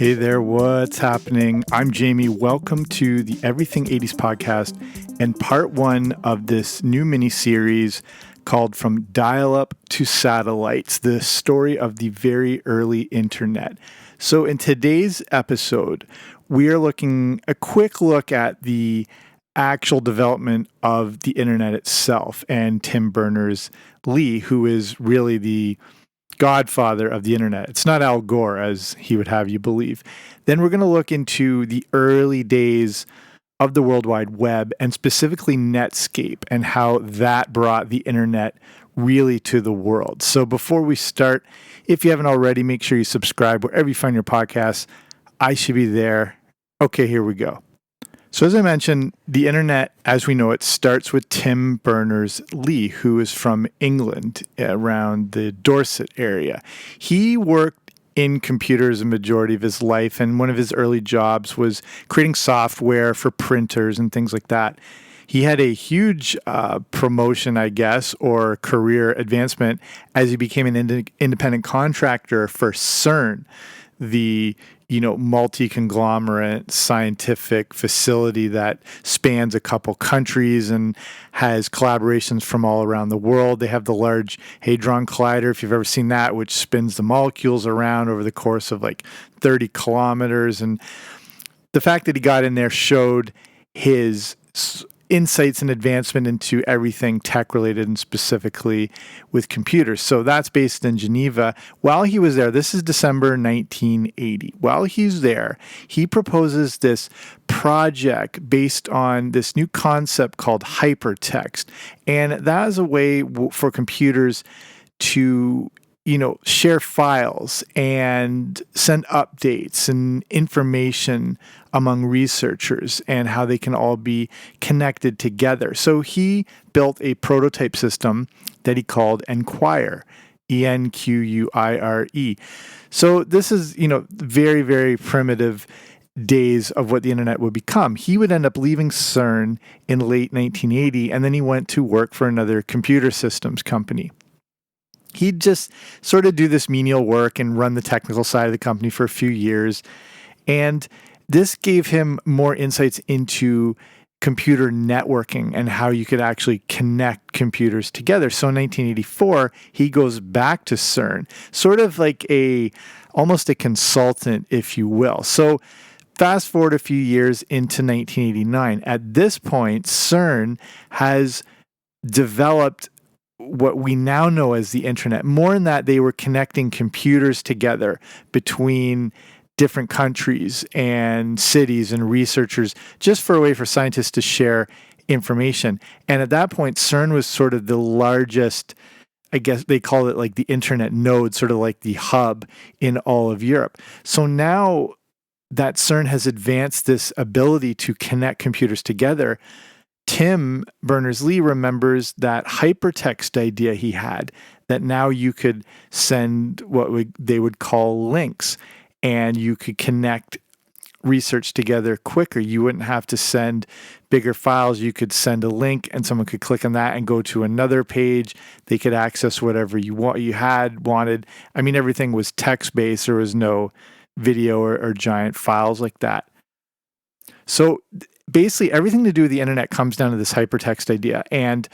Hey there, what's happening? I'm Jamie. Welcome to the Everything 80s podcast and part one of this new mini-series called From Dial-Up to Satellites, the story of the very early internet. So in today's episode, we are looking a quick look at the actual development of the internet itself and Tim Berners-Lee, who is really the godfather of the internet. It's not Al Gore, as he would have you believe. Then we're going to look into the early days of the World Wide Web and specifically Netscape and how that brought the internet really to the world. So before we start, if you haven't already, make sure you subscribe wherever you find your podcasts. I should be there. Okay, here we go. So as I mentioned, the internet, as we know it, starts with Tim Berners-Lee, who is from England, around the Dorset area. He worked in computers a majority of his life, and one of his early jobs was creating software for printers and things like that. He had a huge promotion, I guess, or career advancement as he became an independent contractor for CERN, the multi-conglomerate scientific facility that spans a couple countries and has collaborations from all around the world. They have the Large Hadron Collider, if you've ever seen that, which spins the molecules around over the course of like 30 kilometers. And the fact that he got in there showed his insights and advancement into everything tech-related and specifically with computers. So that's based in Geneva. While he was there, this is December 1980. While he's there, he proposes this project based on this new concept called hypertext. And that is a way for computers to share files and send updates and information among researchers and how they can all be connected together. So he built a prototype system that he called Enquire, Enquire. So this is, very, very primitive days of what the internet would become. He would end up leaving CERN in late 1980, and then he went to work for another computer systems company. He'd just sort of do this menial work and run the technical side of the company for a few years. And this gave him more insights into computer networking and how you could actually connect computers together. So in 1984, he goes back to CERN, sort of like almost a consultant, if you will. So fast forward a few years into 1989. At this point, CERN has developed what we now know as the internet. More in that they were connecting computers together between different countries and cities and researchers just for a way for scientists to share information. And at that point, CERN was sort of the largest, I guess they call it like the internet node, sort of like the hub in all of Europe. So now that CERN has advanced this ability to connect computers together, Tim Berners-Lee remembers that hypertext idea he had, that now you could send they would call links, and you could connect research together quicker. You wouldn't have to send bigger files. You could send a link, and someone could click on that and go to another page. They could access whatever you wanted. I mean, everything was text-based. There was no video or giant files like that. So basically, everything to do with the internet comes down to this hypertext idea. And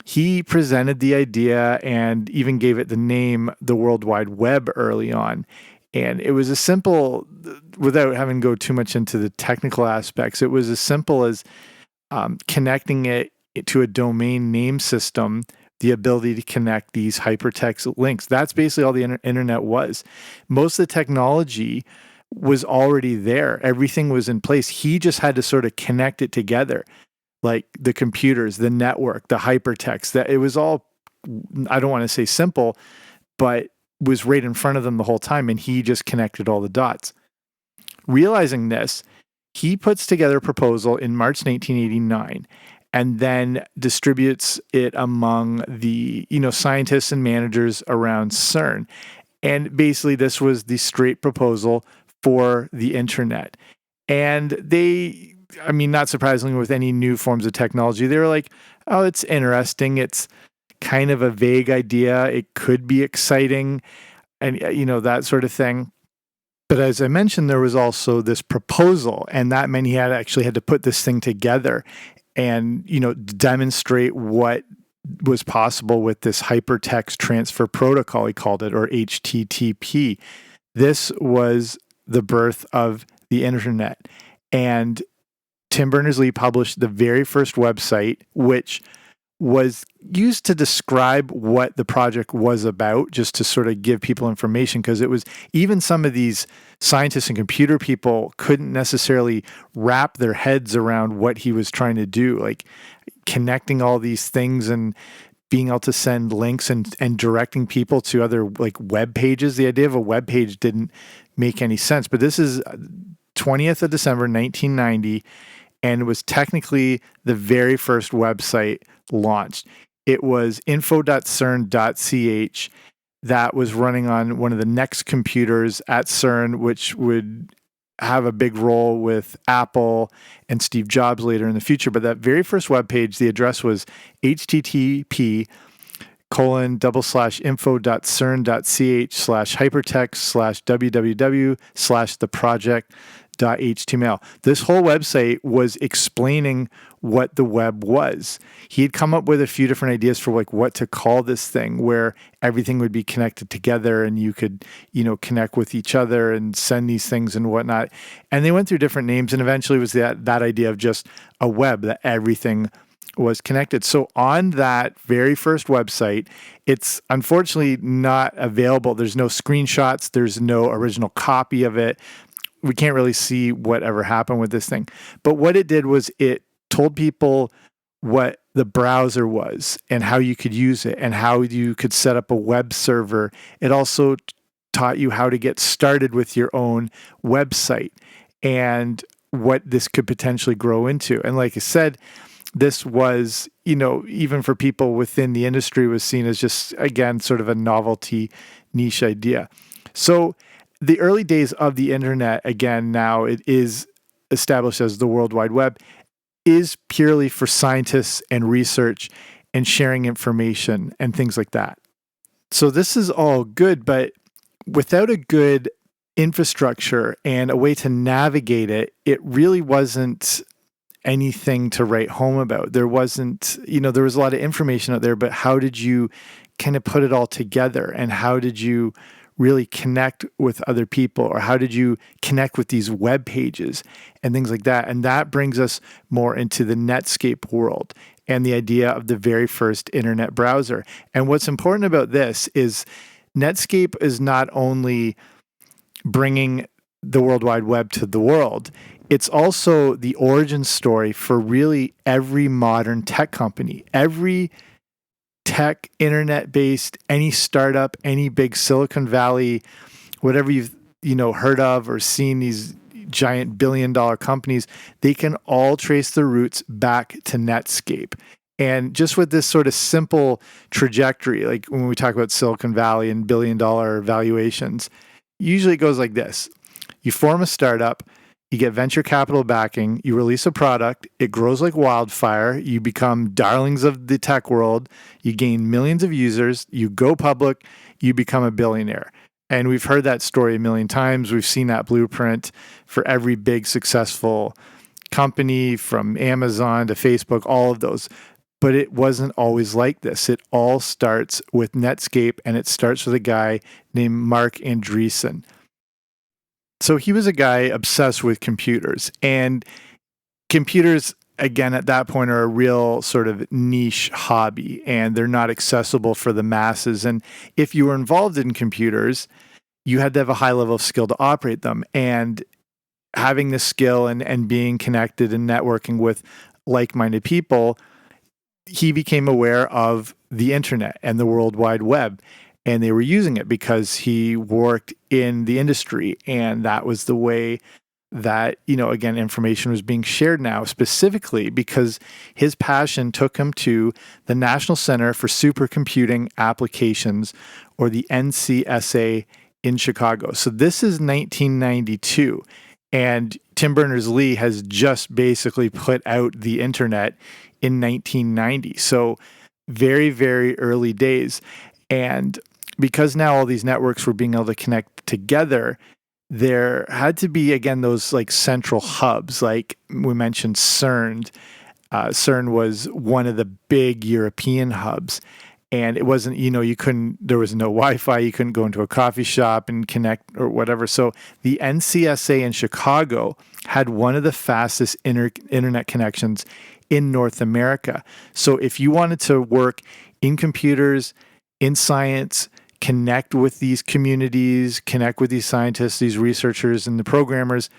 he presented the idea and even gave it the name, the World Wide Web, early on. And it was as simple, without having to go too much into the technical aspects, it was as simple as connecting it to a domain name system, the ability to connect these hypertext links. That's basically all the internet was. Most of the technology was already there. Everything was in place. He just had to sort of connect it together, like the computers, the network, the hypertext. That it was all, I don't want to say simple, but was right in front of them the whole time, and he just connected all the dots. Realizing this, he puts together a proposal in March 1989 and then distributes it among the scientists and managers around CERN. And basically, this was the straight proposal for the internet. And they, not surprisingly, with any new forms of technology, they were like, oh, it's interesting. It's kind of a vague idea. It could be exciting and, that sort of thing. But as I mentioned, there was also this proposal, and that meant he actually had to put this thing together and, demonstrate what was possible with this hypertext transfer protocol, he called it, or HTTP. This was the birth of the internet. And Tim Berners-Lee published the very first website, which was used to describe what the project was about, just to sort of give people information, because it was, even some of these scientists and computer people couldn't necessarily wrap their heads around what he was trying to do, like connecting all these things and being able to send links and directing people to other like web pages. The idea of a web page didn't make any sense. But this is 20th of December, 1990, and it was technically the very first website launched. It was info.cern.ch that was running on one of the next computers at CERN, which would have a big role with Apple and Steve Jobs later in the future. But that very first webpage, the address was http://info.cern.ch/hypertext/www/theproject.html. This whole website was explaining what the web was. He had come up with a few different ideas for like what to call this thing, where everything would be connected together and you could, connect with each other and send these things and whatnot. And they went through different names, and eventually it was that idea of just a web, that everything was connected. So on that very first website, it's unfortunately not available. There's no screenshots. There's no original copy of it. We can't really see whatever happened with this thing. But what it did was it told people what the browser was and how you could use it and how you could set up a web server. It also taught you how to get started with your own website and what this could potentially grow into. And like I said, this was, even for people within the industry, was seen as just, again, sort of a novelty niche idea. So the early days of the internet, again, now it is established as the World Wide Web, is purely for scientists and research and sharing information and things like that. So this is all good, but without a good infrastructure and a way to navigate it, it really wasn't anything to write home about. There wasn't, there was a lot of information out there, but how did you kind of put it all together? And how did you really connect with other people? Or how did you connect with these web pages and things like that? And that brings us more into the Netscape world and the idea of the very first internet browser. And what's important about this is Netscape is not only bringing the World Wide Web to the world, it's also the origin story for really every modern tech company. Every tech, internet-based, any startup, any big Silicon Valley, whatever you've heard of or seen, these giant billion-dollar companies, they can all trace their roots back to Netscape. And just with this sort of simple trajectory, like when we talk about Silicon Valley and billion-dollar valuations, usually it goes like this. You form a startup, you get venture capital backing, you release a product, it grows like wildfire, you become darlings of the tech world, you gain millions of users, you go public, you become a billionaire. And we've heard that story a million times. We've seen that blueprint for every big successful company, from Amazon to Facebook, all of those. But it wasn't always like this. It all starts with Netscape, and it starts with a guy named Mark Andreessen. So he was a guy obsessed with computers, and computers, again, at that point are a real sort of niche hobby, and they're not accessible for the masses. And if you were involved in computers, you had to have a high level of skill to operate them. And having this skill and being connected and networking with like-minded people, he became aware of the internet and the World Wide Web. And they were using it because he worked in the industry, and that was the way that, again, information was being shared now, specifically because his passion took him to the National Center for Supercomputing Applications, or the NCSA, in Chicago. So this is 1992, and Tim Berners-Lee has just basically put out the internet in 1990. So very, very early days. And because now all these networks were being able to connect together, there had to be, again, those like central hubs, like we mentioned CERN. CERN was one of the big European hubs. And it wasn't, there was no Wi-Fi. You couldn't go into a coffee shop and connect or whatever. So the NCSA in Chicago had one of the fastest internet connections in North America. So if you wanted to work in computers, in science, connect with these communities, connect with these scientists, these researchers, and the programmers,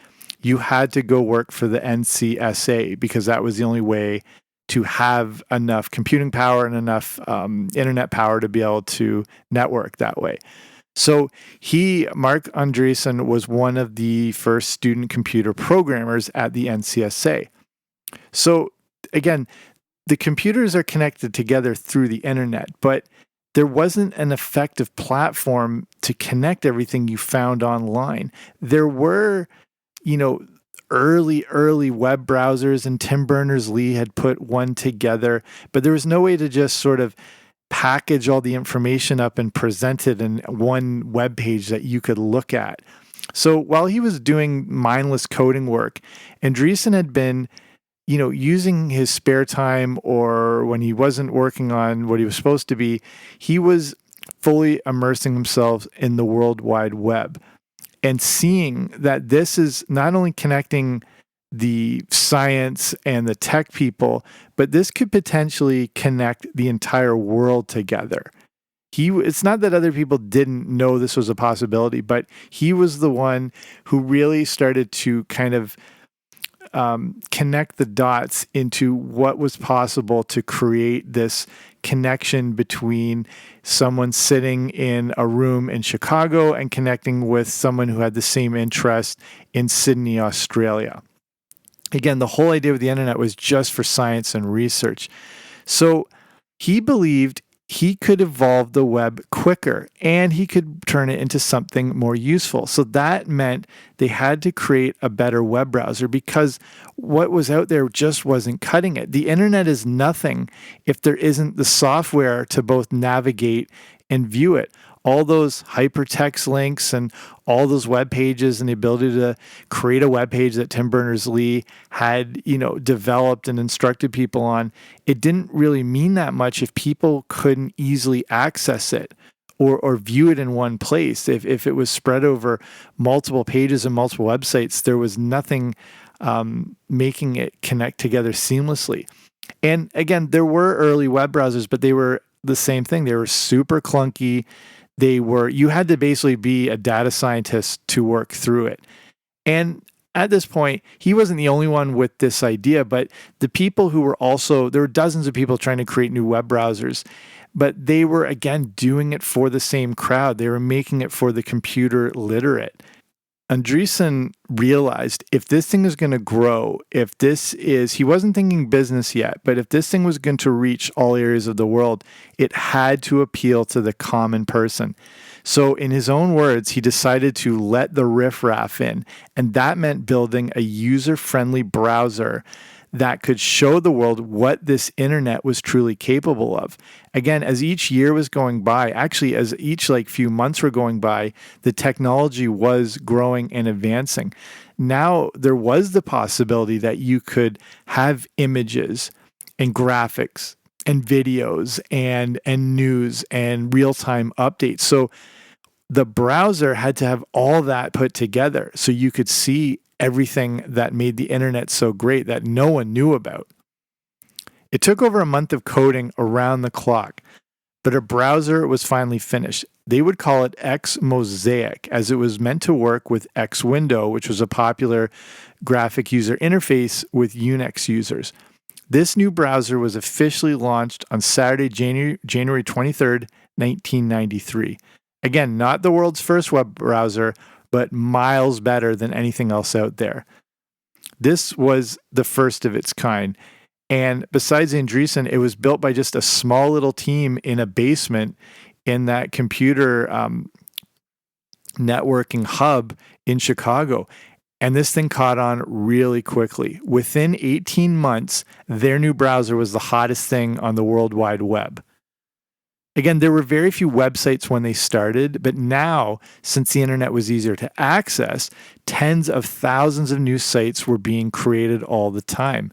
you had to go work for the NCSA because that was the only way to have enough computing power and enough internet power to be able to network that way. So Mark Andreessen, was one of the first student computer programmers at the NCSA. So again, the computers are connected together through the internet, but there wasn't an effective platform to connect everything you found online. There were, early web browsers, and Tim Berners-Lee had put one together, but there was no way to just sort of package all the information up and present it in one web page that you could look at. So while he was doing mindless coding work, Andreessen had been using his spare time, or when he wasn't working on what he was supposed to be, he was fully immersing himself in the World Wide Web and seeing that this is not only connecting the science and the tech people, but this could potentially connect the entire world together. It's not that other people didn't know this was a possibility, but he was the one who really started to kind of connect the dots into what was possible to create this connection between someone sitting in a room in Chicago and connecting with someone who had the same interest in Sydney, Australia. Again, the whole idea of the internet was just for science and research. So he believed he could evolve the web quicker and he could turn it into something more useful. So that meant they had to create a better web browser because what was out there just wasn't cutting it. The internet is nothing if there isn't the software to both navigate and view it. All those hypertext links and all those web pages and the ability to create a web page that Tim Berners-Lee had, developed and instructed people on, it didn't really mean that much if people couldn't easily access it or view it in one place. If it was spread over multiple pages and multiple websites, there was nothing making it connect together seamlessly. And again, there were early web browsers, but they were the same thing. They were super clunky. You had to basically be a data scientist to work through it. And at this point, he wasn't the only one with this idea, but the people who were there were dozens of people trying to create new web browsers, but they were, again, doing it for the same crowd. They were making it for the computer literate. Andreessen realized if this thing is going to grow, he wasn't thinking business yet, but if this thing was going to reach all areas of the world, it had to appeal to the common person. So in his own words, he decided to let the riffraff in, and that meant building a user-friendly browser that could show the world what this internet was truly capable of. Again, as each year was going by, actually as each few months were going by, the technology was growing and advancing. Now there was the possibility that you could have images and graphics and videos and news and real-time updates. So the browser had to have all that put together so you could see everything that made the internet so great that no one knew about. It took over a month of coding around the clock, but a browser was finally finished. They would call it X Mosaic, as it was meant to work with X Window, which was a popular graphic user interface with Unix users. This new browser was officially launched on Saturday, January 23rd, 1993. Again, not the world's first web browser, but miles better than anything else out there. This was the first of its kind. And besides Andreessen, it was built by just a small little team in a basement in that computer networking hub in Chicago. And this thing caught on really quickly. Within 18 months, their new browser was the hottest thing on the World Wide Web. Again, there were very few websites when they started, but now, since the internet was easier to access, tens of thousands of new sites were being created all the time.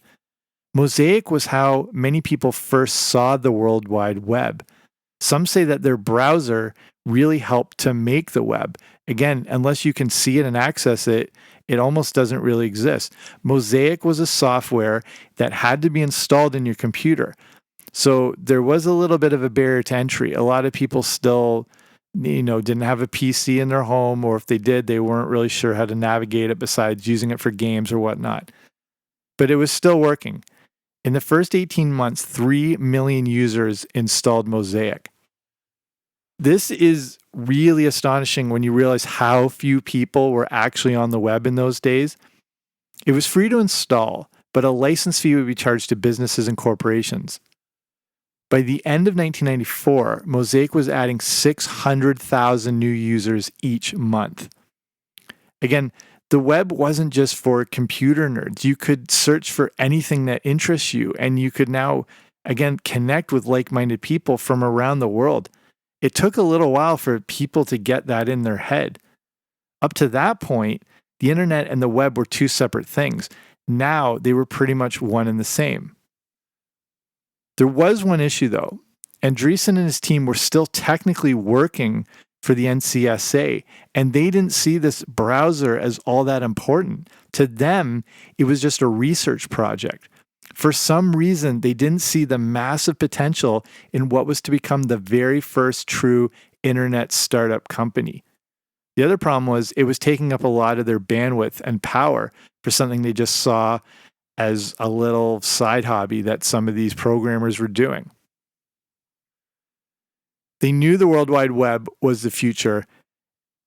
Mosaic was how many people first saw the World Wide Web. Some say that their browser really helped to make the web. Again, unless you can see it and access it, it almost doesn't really exist. Mosaic was a software that had to be installed in your computer. So there was a little bit of a barrier to entry. A lot of people still, didn't have a PC in their home, or if they did, they weren't really sure how to navigate it besides using it for games or whatnot. But it was still working. In the first 18 months, 3 million users installed Mosaic. This is really astonishing when you realize how few people were actually on the web in those days. It was free to install, but a license fee would be charged to businesses and corporations. By the end of 1994, Mosaic was adding 600,000 new users each month. Again, the web wasn't just for computer nerds. You could search for anything that interests you, and you could now, again, connect with like-minded people from around the world. It took a little while for people to get that in their head. Up to that point, the internet and the web were two separate things. Now they were pretty much one and the same. There was one issue, though. Andreessen and his team were still technically working for the NCSA, and they didn't see this browser as all that important. To them, it was just a research project. For some reason, they didn't see the massive potential in what was to become the very first true internet startup company. The other problem was it was taking up a lot of their bandwidth and power for something they just saw as a little side hobby that some of these programmers were doing. They knew the World Wide Web was the future,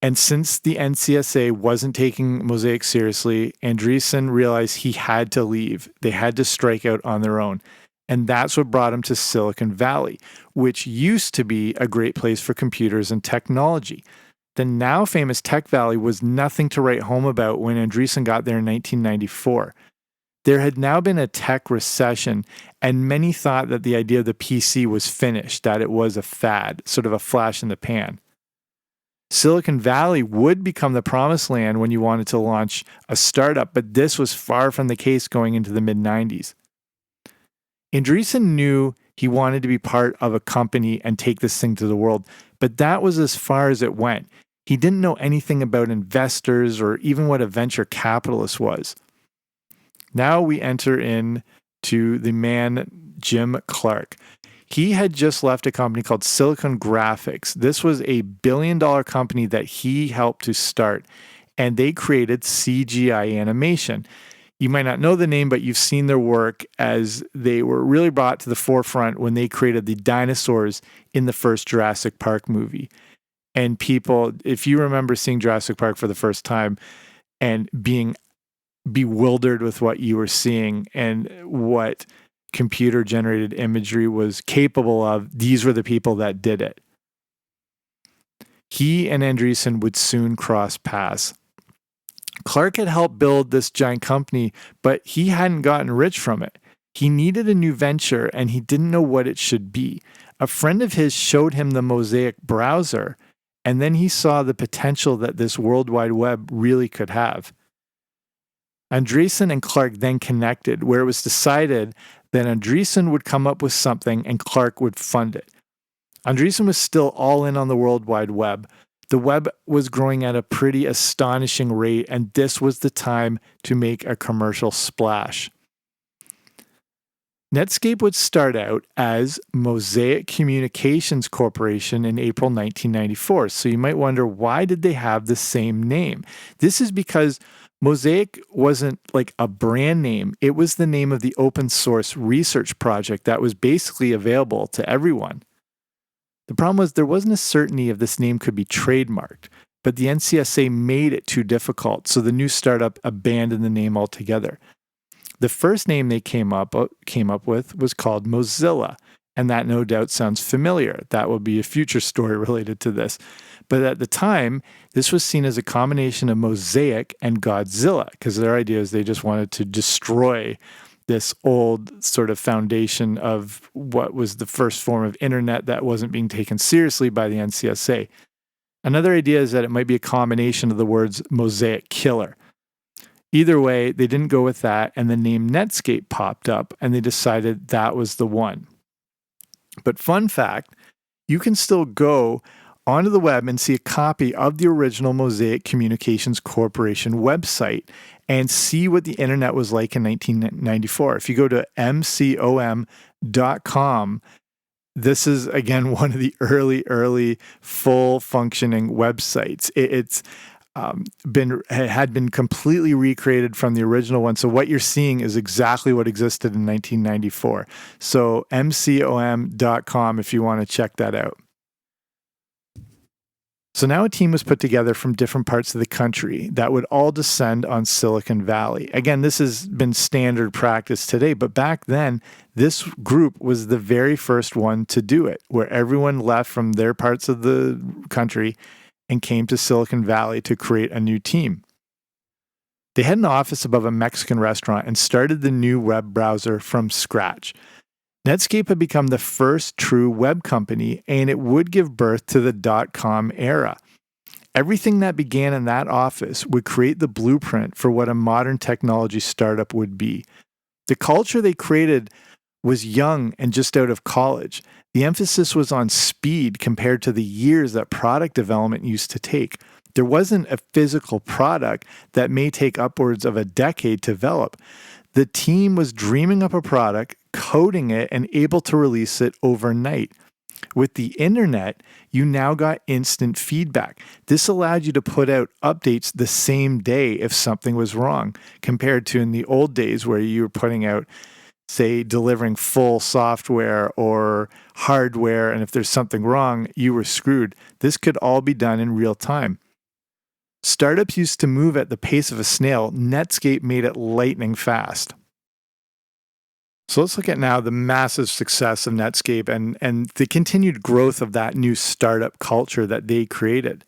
and since the NCSA wasn't taking Mosaic seriously, Andreessen realized he had to leave. They had to strike out on their own, and that's what brought him to Silicon Valley, which used to be a great place for computers and technology. The now famous Tech Valley was nothing to write home about when Andreessen got there in 1994. There had now been a tech recession, and many thought that the idea of the PC was finished, that it was a fad, sort of a flash in the pan. Silicon Valley would become the promised land when you wanted to launch a startup, but this was far from the case going into the mid-90s. Andreessen knew he wanted to be part of a company and take this thing to the world, but that was as far as it went. He didn't know anything about investors or even what a venture capitalist was. Now we enter into the man, Jim Clark. He had just left a company called Silicon Graphics. This was a billion-dollar company that he helped to start, and they created CGI animation. You might not know the name, but you've seen their work as they were really brought to the forefront when they created the dinosaurs in the first Jurassic Park movie. And people, if you remember seeing Jurassic Park for the first time and being bewildered with what you were seeing and what computer-generated imagery was capable of, these were the people that did it. He and Andreessen would soon cross paths. Clark had helped build this giant company, but he hadn't gotten rich from it. He needed a new venture, and he didn't know what it should be. A friend of his showed him the Mosaic browser, and then he saw the potential that this World Wide Web really could have. Andreessen and Clark then connected, where it was decided that Andreessen would come up with something and Clark would fund it. Andreessen was still all in on the World Wide Web. The web was growing at a pretty astonishing rate, and this was the time to make a commercial splash. Netscape would start out as Mosaic Communications Corporation in April 1994. So you might wonder, why did they have the same name? This is because Mosaic wasn't like a brand name. It was the name of the open source research project that was basically available to everyone. The problem was there wasn't a certainty if this name could be trademarked, but the NCSA made it too difficult, so the new startup abandoned the name altogether. The first name they came up with was called Mozilla, and that no doubt sounds familiar. That will be a future story related to this. But at the time, this was seen as a combination of Mosaic and Godzilla, because their idea is they just wanted to destroy this old sort of foundation of what was the first form of internet that wasn't being taken seriously by the NCSA. Another idea is that it might be a combination of the words mosaic killer. Either way, they didn't go with that, and the name Netscape popped up, and they decided that was the one. But fun fact, you can still go onto the web and see a copy of the original Mosaic Communications Corporation website and see what the internet was like in 1994. If you go to mcom.com, this is, again, one of the early full functioning websites. It had been completely recreated from the original one. So what you're seeing is exactly what existed in 1994. So mcom.com if you want to check that out. So now a team was put together from different parts of the country that would all descend on Silicon Valley. Again, this has been standard practice today, but back then, this group was the very first one to do it, where everyone left from their parts of the country and came to Silicon Valley to create a new team. They had an office above a Mexican restaurant and started the new web browser from scratch. Netscape had become the first true web company, and it would give birth to the dot-com era. Everything that began in that office would create the blueprint for what a modern technology startup would be. The culture they created was young and just out of college. The emphasis was on speed compared to the years that product development used to take. There wasn't a physical product that may take upwards of a decade to develop. The team was dreaming up a product, coding it, and able to release it overnight. With the internet, you now got instant feedback. This allowed you to put out updates the same day if something was wrong, compared to in the old days where you were putting out, say, delivering full software or hardware, and if there's something wrong, you were screwed. This could all be done in real time. Startups used to move at the pace of a snail. Netscape made it lightning fast. So let's look at now the massive success of Netscape and the continued growth of that new startup culture that they created.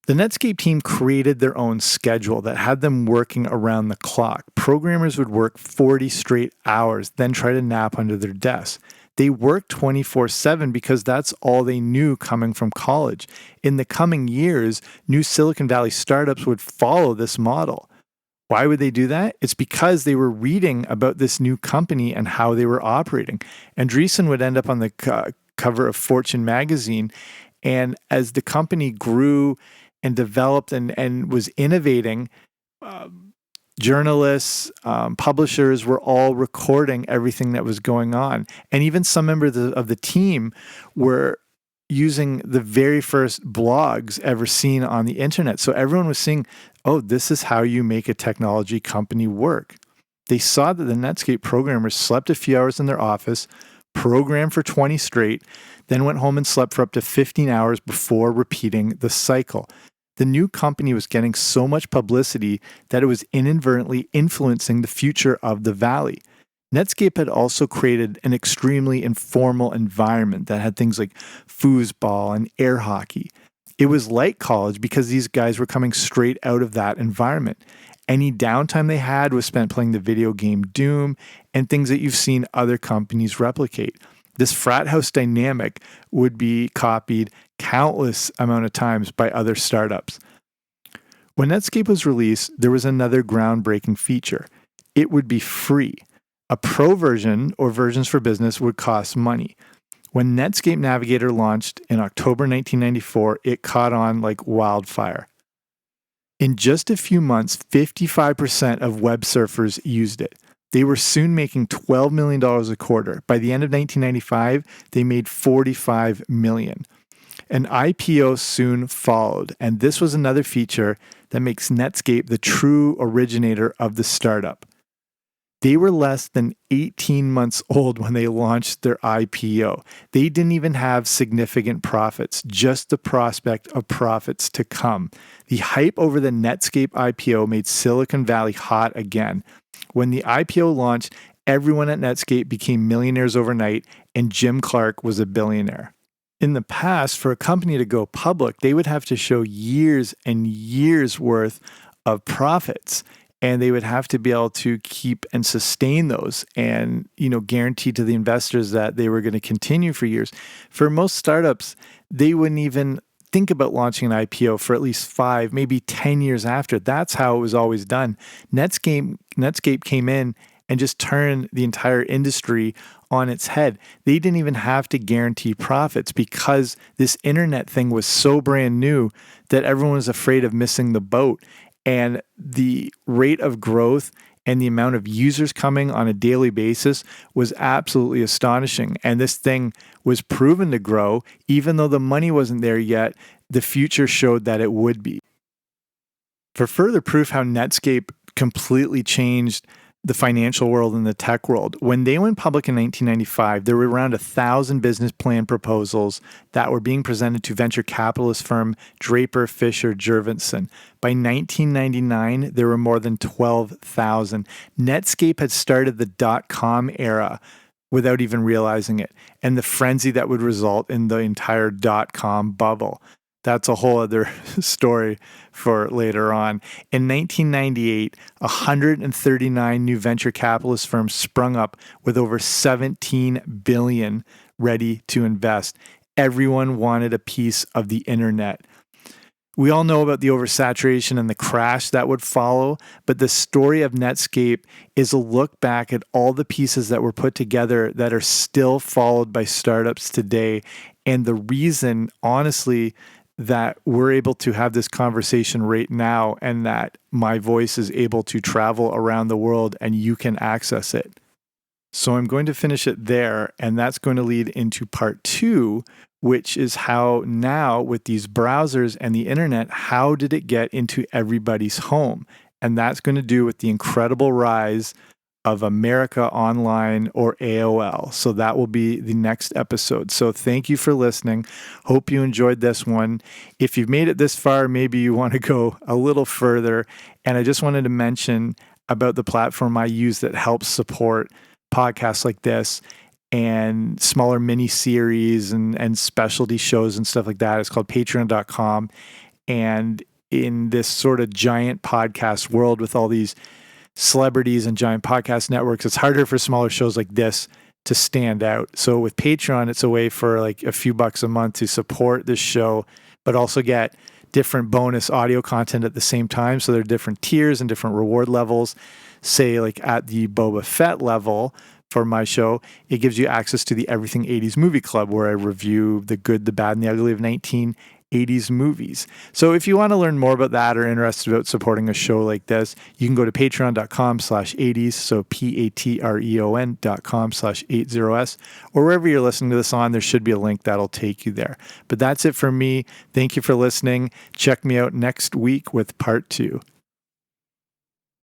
The Netscape team created their own schedule that had them working around the clock. Programmers would work 40 straight hours, then try to nap under their desks. They worked 24/7 because that's all they knew coming from college. In the coming years, new Silicon Valley startups would follow this model. Why would they do that? It's because they were reading about this new company and how they were operating. Andreessen would end up on the cover of Fortune magazine. And as the company grew and developed and was innovating, journalists, publishers were all recording everything that was going on. And even some members of the team were using the very first blogs ever seen on the internet. So everyone was seeing, oh, this is how you make a technology company work. They saw that the Netscape programmers slept a few hours in their office, programmed for 20 straight, then went home and slept for up to 15 hours before repeating the cycle. The new company was getting so much publicity that it was inadvertently influencing the future of the Valley. Netscape had also created an extremely informal environment that had things like foosball and air hockey. It was like college because these guys were coming straight out of that environment. Any downtime they had was spent playing the video game Doom and things that you've seen other companies replicate. This frat house dynamic would be copied countless amount of times by other startups. When Netscape was released, there was another groundbreaking feature. It would be free. A pro version, or versions for business, would cost money. When Netscape Navigator launched in October 1994, it caught on like wildfire. In just a few months, 55% of web surfers used it. They were soon making $12 million a quarter. By the end of 1995, they made $45 million. An IPO soon followed, and this was another feature that makes Netscape the true originator of the startup. They were less than 18 months old when they launched their IPO. They didn't even have significant profits, just the prospect of profits to come. The hype over the Netscape IPO made Silicon Valley hot again. When the IPO launched, everyone at Netscape became millionaires overnight, and Jim Clark was a billionaire. In the past, for a company to go public, they would have to show years and years worth of profits. and they would have to be able to keep and sustain those and, guarantee to the investors that they were going to continue for years. For most startups, they wouldn't even think about launching an IPO for at least 5, maybe 10 years after. That's how it was always done. Netscape came in and just turned the entire industry on its head. They didn't even have to guarantee profits because this internet thing was so brand new that everyone was afraid of missing the boat. And the rate of growth and the amount of users coming on a daily basis was absolutely astonishing. And this thing was proven to grow, even though the money wasn't there yet. The future showed that it would be. For further proof how Netscape completely changed the financial world and the tech world, when they went public in 1995, there were around 1,000 business plan proposals that were being presented to venture capitalist firm Draper Fisher Jurvetson. By 1999, there were more than 12,000. Netscape had started the dot-com era without even realizing it, and the frenzy that would result in the entire dot-com bubble. That's a whole other story for later on. In 1998, 139 new venture capitalist firms sprung up with over $17 billion ready to invest. Everyone wanted a piece of the internet. We all know about the oversaturation and the crash that would follow, but the story of Netscape is a look back at all the pieces that were put together that are still followed by startups today. And the reason, honestly, that we're able to have this conversation right now and that my voice is able to travel around the world and you can access it. So I'm going to finish it there, and that's going to lead into part 2, which is how now with these browsers and the internet, how did it get into everybody's home? And that's going to do with the incredible rise of America Online, or AOL. So that will be the next episode. So thank you for listening. Hope you enjoyed this one. If you've made it this far, maybe you want to go a little further. And I just wanted to mention about the platform I use that helps support podcasts like this and smaller mini series and specialty shows and stuff like that. It's called patreon.com. And in this sort of giant podcast world with all these celebrities and giant podcast networks, it's harder for smaller shows like this to stand out. So with Patreon, it's a way for like a few bucks a month to support this show, but also get different bonus audio content at the same time. So there are different tiers and different reward levels. Say like at the Boba Fett level for my show, it gives you access to the Everything 80s Movie Club, where I review the good, the bad, and the ugly of 1980s movies. So if you want to learn more about that or interested about supporting a show like this, you can go to patreon.com/80s, so patreon.com/80s, or wherever you're listening to this on, there should be a link that'll take you there. But that's it for me. Thank you for listening. Check me out next week with part 2.